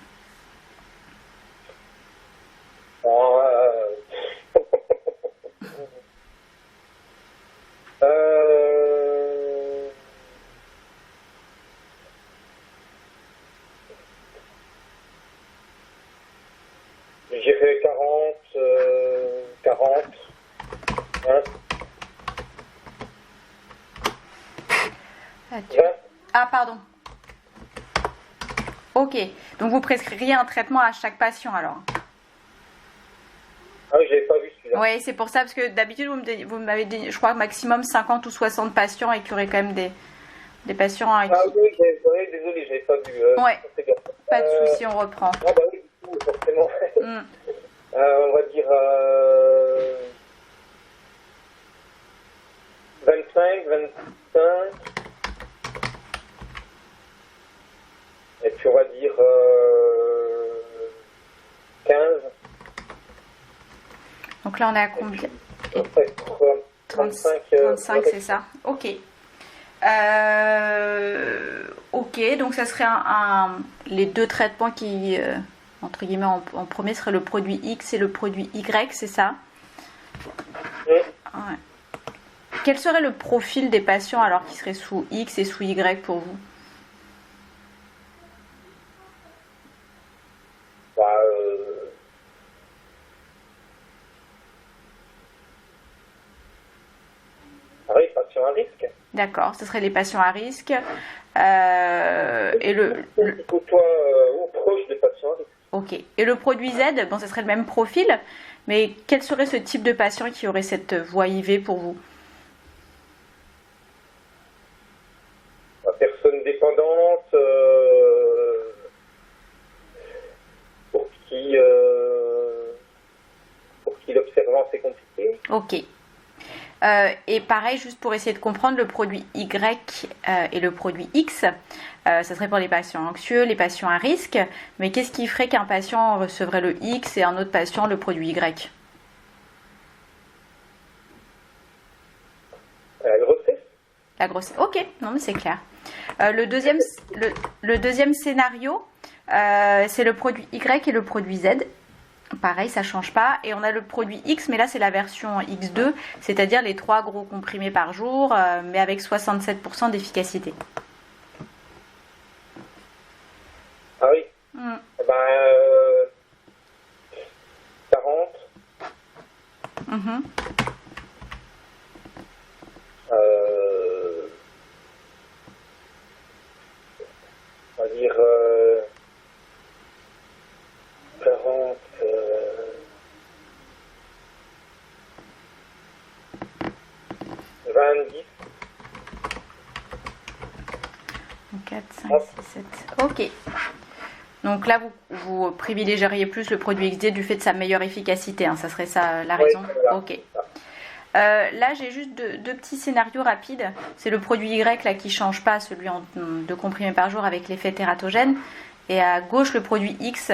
Je dirais 40. Hein. Ah, pardon. Ok, donc vous prescririez un traitement à chaque patient alors? Ah oui, j'avais pas vu celui-là. Oui, c'est pour ça, parce que d'habitude vous m'avez dit, je crois, maximum 50 ou 60 patients et qu'il y aurait quand même des patients à qui... Ah oui, désolé, j'avais pas vu. Ouais, pas de souci, on reprend. Ah bah oui, du coup, forcément. On va dire 25. Et puis on va dire 15. Donc là on est à combien? 35, c'est ça. Ok. Ok, donc ça serait les 2 traitements qui, entre guillemets, en premier serait le produit X et le produit Y, c'est ça? Ouais. Quel serait le profil des patients alors qui seraient sous X et sous Y pour vous? Oui, patients à risque. D'accord, ce serait les patients à risque. Et Toi, ou proche des patients à risque. Ok. Et le produit Z, bon, ce serait le même profil, mais quel serait ce type de patient qui aurait cette voie IV pour vous? La personne dépendante, pour qui l'observance est compliquée. Ok. Et pareil, juste pour essayer de comprendre le produit Y et le produit X, ça serait pour les patients anxieux, les patients à risque, mais qu'est-ce qui ferait qu'un patient recevrait le X et un autre patient le produit Y? La grossesse. La grossesse. Ok, non mais c'est clair. Le deuxième scénario, c'est le produit Y et le produit Z. Pareil, ça change pas. Et on a le produit X, mais là c'est la version X2, c'est-à-dire les 3 gros comprimés par jour, mais avec 67% d'efficacité. Ah oui. 40. On va dire 40. 20, 10. 4, 5, 6, 7. Ok. Donc là, vous privilégieriez plus le produit XD du fait de sa meilleure efficacité. Hein, ça serait ça la raison? Oui, voilà. Ok. Là, j'ai juste deux petits scénarios rapides. C'est le produit Y là, qui ne change pas, celui en 2 comprimés par jour avec l'effet tératogène. Et à gauche, le produit X.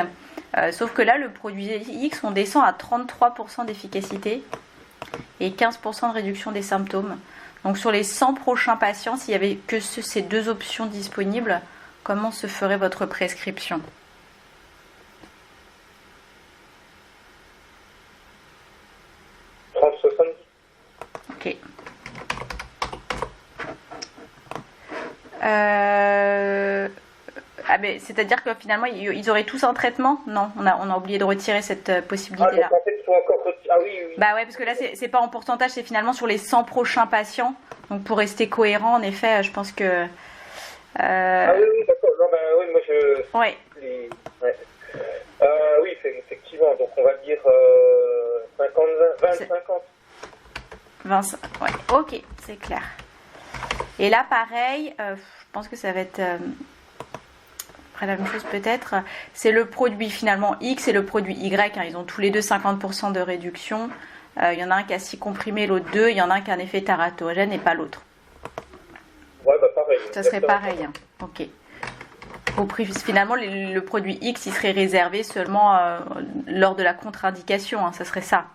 Sauf que là, le produit X, on descend à 33% d'efficacité et 15% de réduction des symptômes. Donc sur les 100 prochains patients, s'il n'y avait que ces 2 options disponibles, comment se ferait votre prescription? $30,70. Ok. C'est-à-dire que finalement, ils auraient tous un traitement? Non, on a oublié de retirer cette Ah, possibilité-là. donc en fait, il faut encore... Ah oui, oui. Bah ouais, parce que là, c'est pas en pourcentage, c'est finalement sur les 100 prochains patients. Donc pour rester cohérent, en effet, je pense que... Ah oui, oui, d'accord. Non, ben oui, moi je... Ouais, Ouais. Oui, effectivement. Donc on va dire 50, 20, 50. 20, ouais, ok, c'est clair. Et là, pareil, je pense que ça va être après la même chose peut-être. C'est le produit finalement X et le produit Y. Hein, ils ont tous les deux 50% de réduction. Il y en a un qui a 6 comprimés, l'autre 2. Il y en a un qui a un effet tératogène et pas l'autre. Ouais, bah pareil. Ça serait pareil. Hein. Ok. Finalement, le produit X, il serait réservé seulement lors de la contre-indication. Hein, ça serait ça.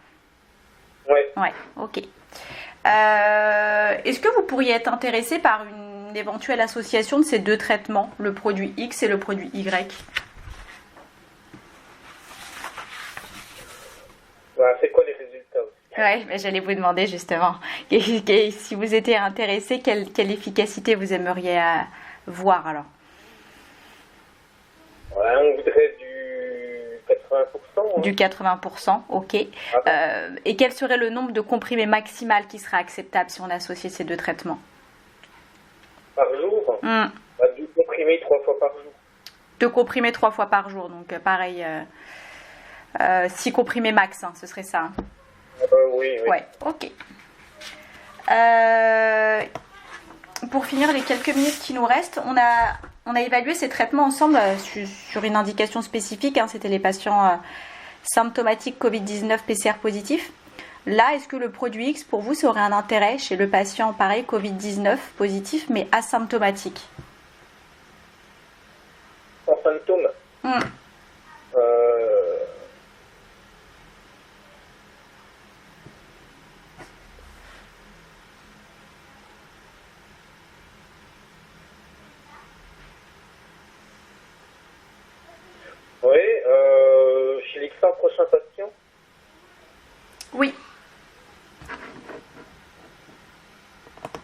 Ouais. Ouais, ok. Est-ce que vous pourriez être intéressé par une éventuelle association de ces deux traitements, le produit X et le produit Y? Bah, c'est quoi les résultats aussi? Ouais, mais j'allais vous demander justement, si vous étiez intéressé, quelle efficacité vous aimeriez voir alors? Ouais, on voudrait du 80%. Hein. Du 80%, ok. Et quel serait le nombre de comprimés maximal qui sera acceptable si on associait ces deux traitements? Par jour? Bah, 2 comprimés 3 fois par jour. 2 comprimés 3 fois par jour, donc pareil, 6 comprimés max, hein, ce serait ça. Hein. Oui, oui. Ouais, ok. Pour finir les quelques minutes qui nous restent, on a évalué ces traitements ensemble sur une indication spécifique. Hein, c'était les patients symptomatiques Covid-19 PCR positifs. Là, est-ce que le produit X, pour vous, ça aurait un intérêt chez le patient, pareil, Covid-19 positif, mais asymptomatique? Sans symptômes? Oui, chez les 100 prochains patients? Oui.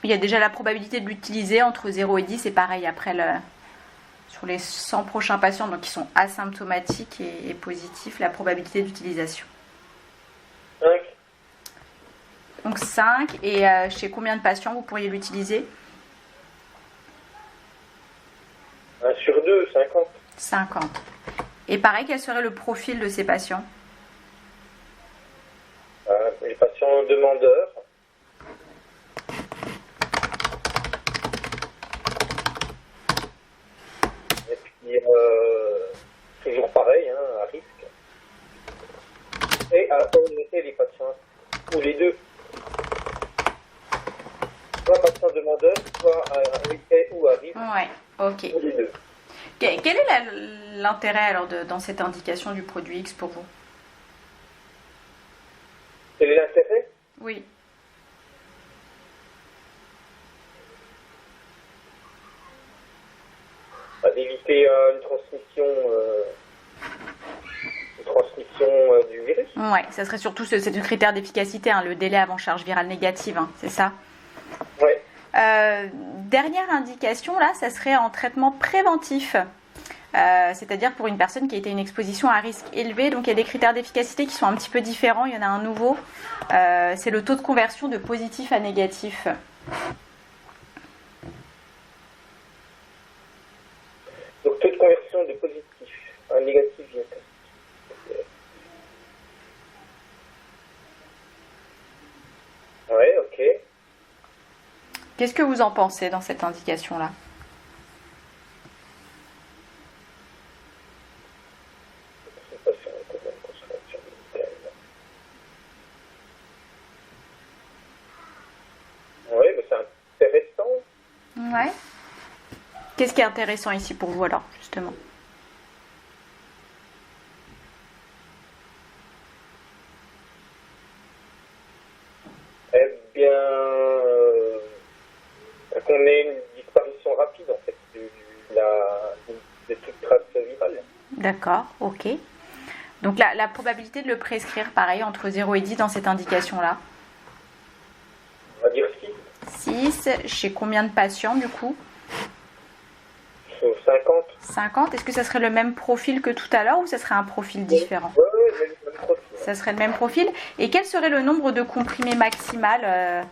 Il y a déjà la probabilité de l'utiliser entre 0 et 10, et pareil après sur les 100 prochains patients donc qui sont asymptomatiques et positifs, la probabilité d'utilisation. 5. Donc 5, et chez combien de patients vous pourriez l'utiliser? 1 sur 2, 50. 50. Et pareil, quel serait le profil de ces patients? Les patients demandeurs. Et puis, toujours pareil, hein, à risque. Et à noter les patients, ou les deux. Soit patient demandeur, soit ou à risque. Ouais, ok. Ou les deux. Quel est l'intérêt alors dans cette indication du produit X pour vous? Quel est l'intérêt? Oui. D'éviter une transmission du virus. Ouais, ça serait surtout c'est le critère d'efficacité, hein, le délai avant charge virale négative, hein, c'est ça? Ouais. Dernière indication, là, ça serait en traitement préventif. C'est-à-dire pour une personne qui a été une exposition à risque élevé. Donc il y a des critères d'efficacité qui sont un petit peu différents. Il y en a un nouveau, c'est le taux de conversion de positif à négatif. Donc taux de conversion de positif à négatif. Ouais, ok. Qu'est-ce que vous en pensez dans cette indication-là? Oui, mais c'est intéressant. Ouais. Qu'est-ce qui est intéressant ici pour vous alors, justement? Eh bien, qu'on ait une disparition rapide en fait de toute trace virale. D'accord, ok. Donc la probabilité de le prescrire, pareil, entre 0 et 10 dans cette indication-là? On va dire 6. 6, chez combien de patients du coup? 50. 50. Est-ce que ça serait le même profil que tout à l'heure ou ça serait un profil différent? Oui, même profil. Ça serait le même profil. Et quel serait le nombre de comprimés maximal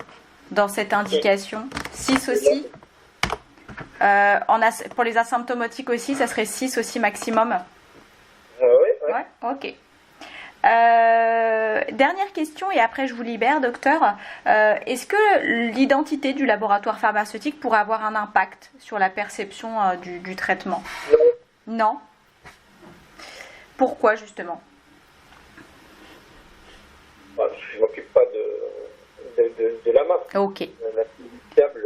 dans cette indication? 6 aussi. Pour les asymptomatiques aussi, ça serait 6 aussi maximum. Oui. Ouais, ok. Dernière question et après je vous libère, docteur. Est-ce que l'identité du laboratoire pharmaceutique pourrait avoir un impact sur la perception du traitement? Non. Pourquoi justement? Je ne m'occupe pas de la marque. Ok. La fiable.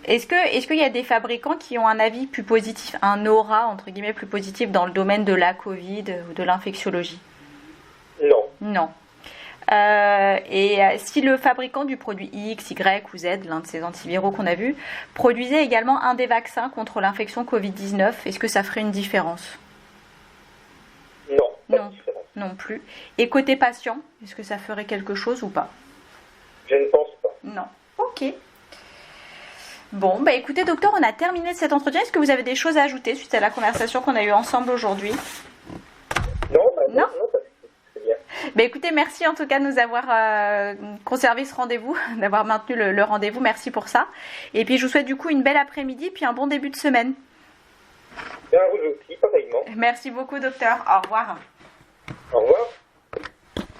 Est-ce qu'il y a des fabricants qui ont un avis plus positif, un aura entre guillemets plus positif dans le domaine de la Covid ou de l'infectiologie? Non. Non. Si le fabricant du produit X, Y ou Z, l'un de ces antiviraux qu'on a vu, produisait également un des vaccins contre l'infection Covid-19, est-ce que ça ferait une différence? Non, pas Non. de différence. Non plus. Et côté patient, est-ce que ça ferait quelque chose ou pas? Je ne pense pas. Non. Ok. Bon, bah écoutez, docteur, on a terminé cet entretien. Est-ce que vous avez des choses à ajouter suite à la conversation qu'on a eue ensemble aujourd'hui? Non, Non. pas du tout. C'est bien. Bah écoutez, merci en tout cas de nous avoir conservé ce rendez-vous, d'avoir maintenu le rendez-vous. Merci pour ça. Et puis je vous souhaite du coup une belle après-midi puis un bon début de semaine. Bien, vous aussi, pareillement. Merci beaucoup, docteur. Au revoir. Au revoir.